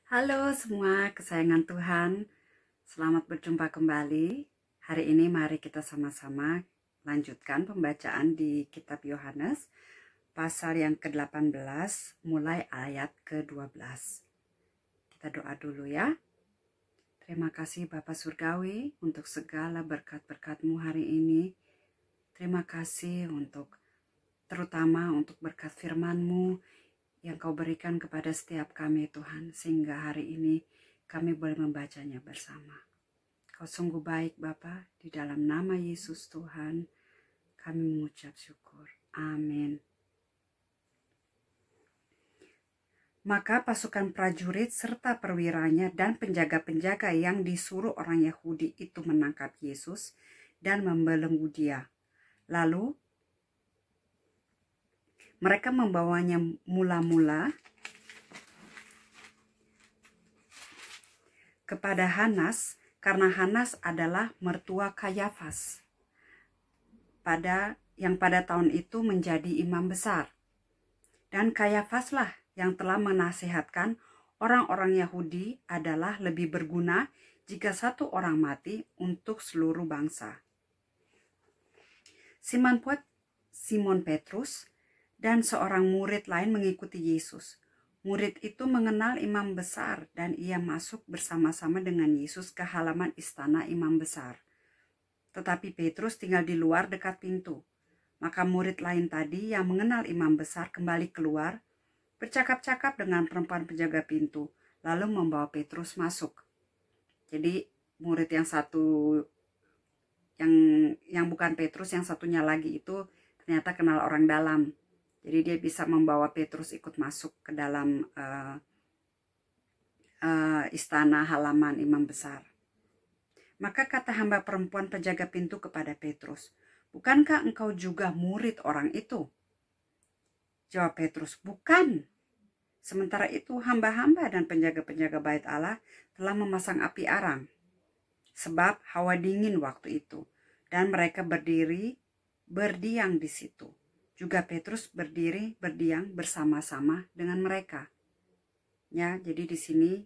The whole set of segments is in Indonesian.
Halo semua kesayangan Tuhan, selamat berjumpa kembali. Hari ini mari kita sama-sama lanjutkan pembacaan di kitab Yohanes, pasal yang ke-18, mulai ayat ke-12. Kita doa dulu ya. Terima kasih Bapa Surgawi untuk segala berkat-berkat-Mu hari ini. Terima kasih terutama untuk berkat firman-Mu yang Kau berikan kepada setiap kami Tuhan, sehingga hari ini kami boleh membacanya bersama. Kau sungguh baik Bapa, di dalam nama Yesus Tuhan kami mengucap syukur. Amin. Maka pasukan prajurit serta perwiranya dan penjaga-penjaga yang disuruh orang Yahudi itu menangkap Yesus dan membelenggu Dia. Lalu mereka membawanya mula-mula kepada Hanas, karena Hanas adalah mertua Kayafas, yang pada tahun itu menjadi imam besar. Dan Kayafaslah yang telah menasihatkan orang-orang Yahudi adalah lebih berguna jika satu orang mati untuk seluruh bangsa. Simon Petrus dan seorang murid lain mengikuti Yesus. Murid itu mengenal imam besar dan ia masuk bersama-sama dengan Yesus ke halaman istana imam besar. Tetapi Petrus tinggal di luar dekat pintu. Maka murid lain tadi yang mengenal imam besar kembali keluar, bercakap-cakap dengan perempuan penjaga pintu, lalu membawa Petrus masuk. Jadi murid yang satu, yang bukan Petrus, yang satunya lagi itu ternyata kenal orang dalam. Jadi dia bisa membawa Petrus ikut masuk ke dalam istana halaman imam besar. Maka kata hamba perempuan penjaga pintu kepada Petrus, "Bukankah engkau juga murid orang itu?" Jawab Petrus, "Bukan." Sementara itu hamba-hamba dan penjaga-penjaga bait Allah telah memasang api arang, sebab hawa dingin waktu itu, dan mereka berdiam di situ. Juga Petrus berdiam bersama-sama dengan mereka. Ya, jadi di sini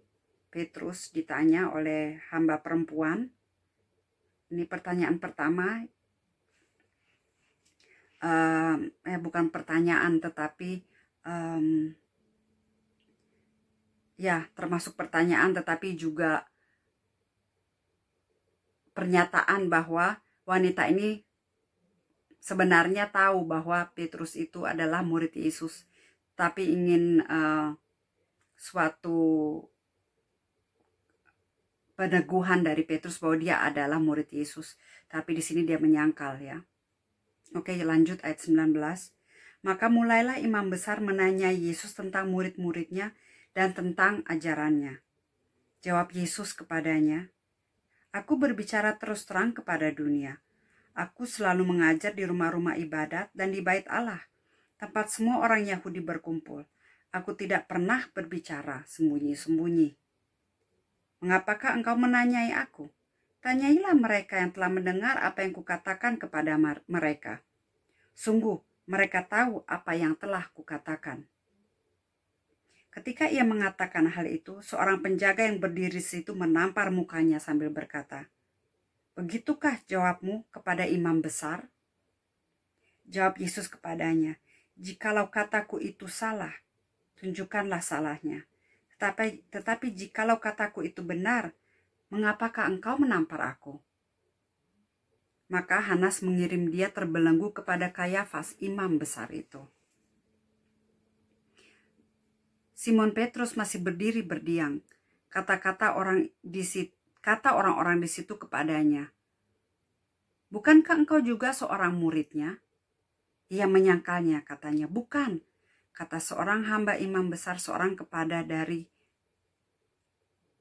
Petrus ditanya oleh hamba perempuan. Ini pertanyaan pertama, bukan pertanyaan tetapi termasuk pertanyaan tetapi juga pernyataan bahwa wanita ini sebenarnya tahu bahwa Petrus itu adalah murid Yesus, tapi ingin suatu peneguhan dari Petrus bahwa dia adalah murid Yesus. Tapi di sini dia menyangkal ya. Oke, lanjut ayat 19. Maka mulailah imam besar menanyai Yesus tentang murid-muridnya dan tentang ajarannya. Jawab Yesus kepadanya, "Aku berbicara terus terang kepada dunia. Aku selalu mengajar di rumah-rumah ibadat dan di bait Allah, tempat semua orang Yahudi berkumpul. Aku tidak pernah berbicara sembunyi-sembunyi. Mengapakah engkau menanyai aku? Tanyailah mereka yang telah mendengar apa yang kukatakan kepada mereka. Sungguh, mereka tahu apa yang telah kukatakan." Ketika ia mengatakan hal itu, seorang penjaga yang berdiri di situ menampar mukanya sambil berkata, "Begitukah jawabmu kepada imam besar?" Jawab Yesus kepadanya, "Jikalau kataku itu salah, tunjukkanlah salahnya. Tetapi jikalau kataku itu benar, mengapakah engkau menampar aku?" Maka Hanas mengirim dia terbelenggu kepada Kayafas, imam besar itu. Simon Petrus masih berdiri berdiam. Kata orang-orang di situ kepadanya, "Bukankah engkau juga seorang muridnya?" Ia menyangkalnya, katanya, "Bukan." Kata seorang hamba imam besar seorang kepada dari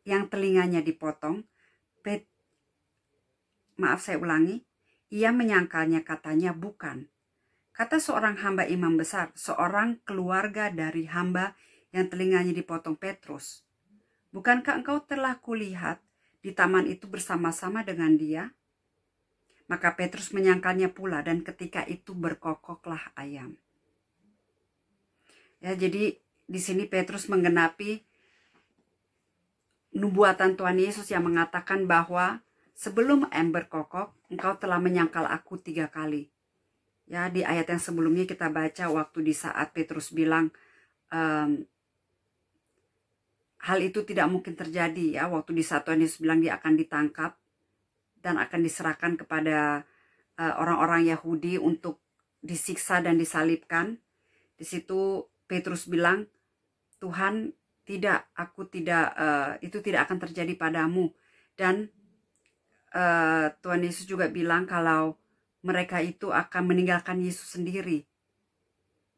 yang telinganya dipotong. Ia menyangkalnya, katanya, "Bukan." Kata seorang hamba imam besar, seorang keluarga dari hamba yang telinganya dipotong Petrus, "Bukankah engkau telah kulihat di taman itu bersama-sama dengan dia?" Maka Petrus menyangkalnya pula, dan ketika itu berkokoklah ayam. Ya, jadi di sini Petrus menggenapi nubuatan Tuhan Yesus yang mengatakan bahwa sebelum ember kokok, engkau telah menyangkal aku 3 kali. Ya, di ayat yang sebelumnya kita baca waktu di saat Petrus bilang hal itu tidak mungkin terjadi, ya, waktu di saat Tuhan Yesus bilang dia akan ditangkap dan akan diserahkan kepada orang-orang Yahudi untuk disiksa dan disalibkan. Di situ Petrus bilang, Tuhan, tidak, itu tidak akan terjadi padamu. Dan Tuhan Yesus juga bilang kalau mereka itu akan meninggalkan Yesus sendiri.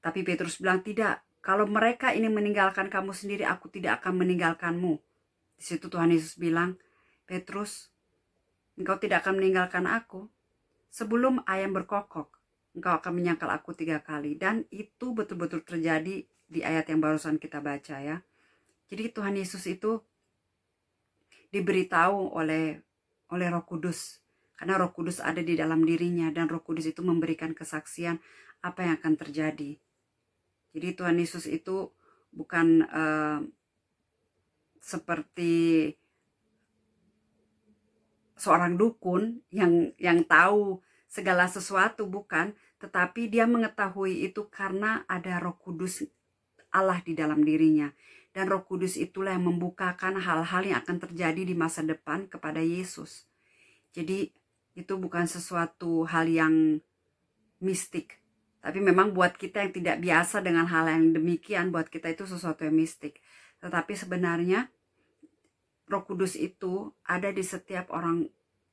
Tapi Petrus bilang, tidak, kalau mereka ini meninggalkan kamu sendiri, aku tidak akan meninggalkanmu. Di situ Tuhan Yesus bilang, Petrus, engkau tidak akan meninggalkan aku. Sebelum ayam berkokok, engkau akan menyangkal aku 3 kali. Dan itu betul-betul terjadi di ayat yang barusan kita baca, ya. Jadi Tuhan Yesus itu diberitahu oleh Roh Kudus. Karena Roh Kudus ada di dalam dirinya, dan Roh Kudus itu memberikan kesaksian apa yang akan terjadi. Jadi Tuhan Yesus itu bukan seperti seorang dukun yang tahu segala sesuatu, bukan. Tetapi dia mengetahui itu karena ada Roh Kudus Allah di dalam dirinya. Dan Roh Kudus itulah yang membukakan hal-hal yang akan terjadi di masa depan kepada Yesus. Jadi itu bukan sesuatu hal yang mistik. Tapi memang buat kita yang tidak biasa dengan hal yang demikian, buat kita itu sesuatu yang mistik. Tetapi sebenarnya Roh Kudus itu ada di setiap orang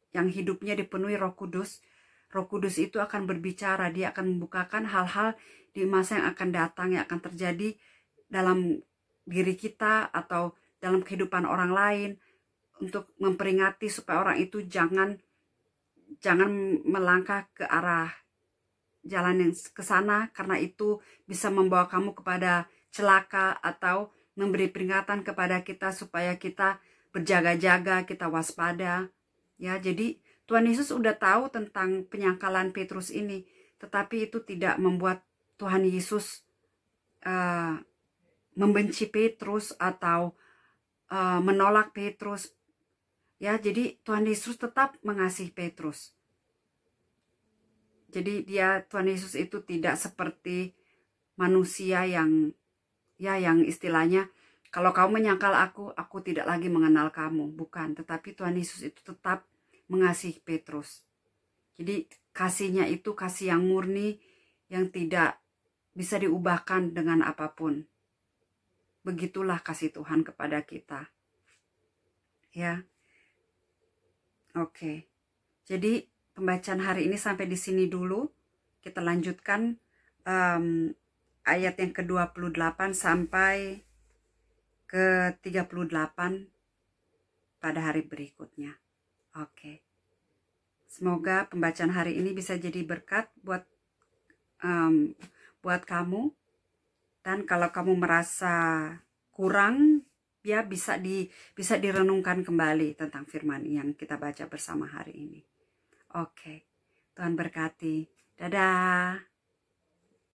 yang hidupnya dipenuhi Roh Kudus. Roh Kudus itu akan berbicara, dia akan membukakan hal-hal di masa yang akan datang, yang akan terjadi dalam diri kita atau dalam kehidupan orang lain, untuk memperingati supaya orang itu jangan melangkah ke arah jalan yang ke sana, karena itu bisa membawa kamu kepada celaka, atau memberi peringatan kepada kita supaya kita berjaga-jaga, kita waspada. Ya, jadi Tuhan Yesus udah tahu tentang penyangkalan Petrus ini, tetapi itu tidak membuat Tuhan Yesus membenci Petrus atau menolak Petrus. Ya, jadi Tuhan Yesus tetap mengasihi Petrus. Jadi Tuhan Yesus itu tidak seperti manusia yang istilahnya, kalau kamu menyangkal aku tidak lagi mengenal kamu. Bukan, tetapi Tuhan Yesus itu tetap mengasihi Petrus. Jadi kasihnya itu kasih yang murni, yang tidak bisa diubahkan dengan apapun. Begitulah kasih Tuhan kepada kita. Ya. Oke. Jadi pembacaan hari ini sampai di sini dulu. Kita lanjutkan ayat yang ke-28 sampai ke-38 pada hari berikutnya. Oke. Semoga pembacaan hari ini bisa jadi berkat buat kamu. Dan kalau kamu merasa kurang, ya bisa direnungkan kembali tentang firman yang kita baca bersama hari ini. Oke. Tuhan berkati. Dadah.